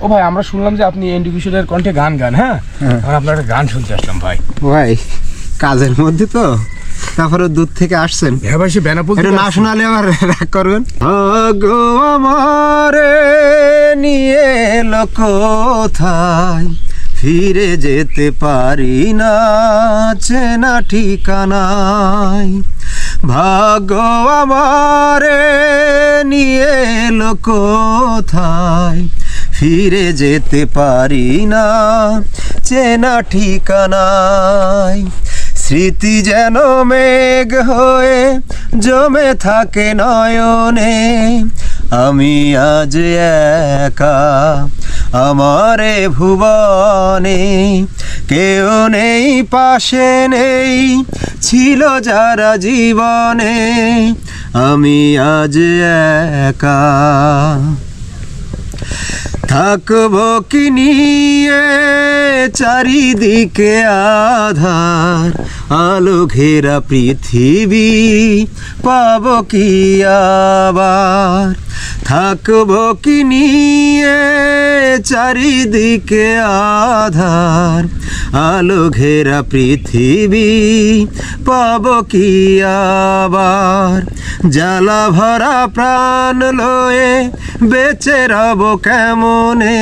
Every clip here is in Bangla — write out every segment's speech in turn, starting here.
ও ভাই, আমরা শুনলাম যে আপনি এন্ডি কিশোরের কণ্ঠে গান গান। হ্যাঁ, আমরা আপনার একটা গান শুনতে আসলাম ভাই। ভাই কাজের মধ্যে তো, তারপরে দূর থেকে আসছেন। হ্যাঁ ভাই, সে বেনাপোল এটা না শোনালে আবার রাগ করবেন। গো আমারে নিয়ে এলো কোথায়, ফিরে যেতে পারি না চেনা ঠিকানায়। ভাগ্য আমারে নিয়ে এলো কোথায়, ফিরে যেতে পারি না চেনা ঠিকানায়। স্মৃতি যেন মেঘ হয়ে জমে থাকে নয়নে, আমি আজ একা আমারে ভুবনে। কেউ নেই পাশে নেই, ছিল যারা জীবনে, আমি আজ একা। থাকবো কি নিয়ে চারিদিকে আধার, আলো ঘেরা পৃথিবী পাবো কি আবার। থাকবো কি নিয়ে চারিদিকে আধার, আলো ঘেরা পৃথিবী পাবো কি আবার। জ্বালা ভরা প্রাণ লয়ে বেঁচে রব কেমনে,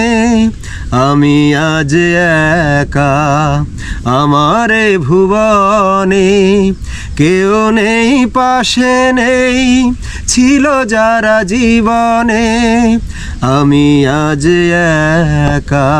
আমি আজ একা আমারে ভুবনে। কেউ নেই পাশে নেই, ছিল যারা জীবনে, আমি আজ একা।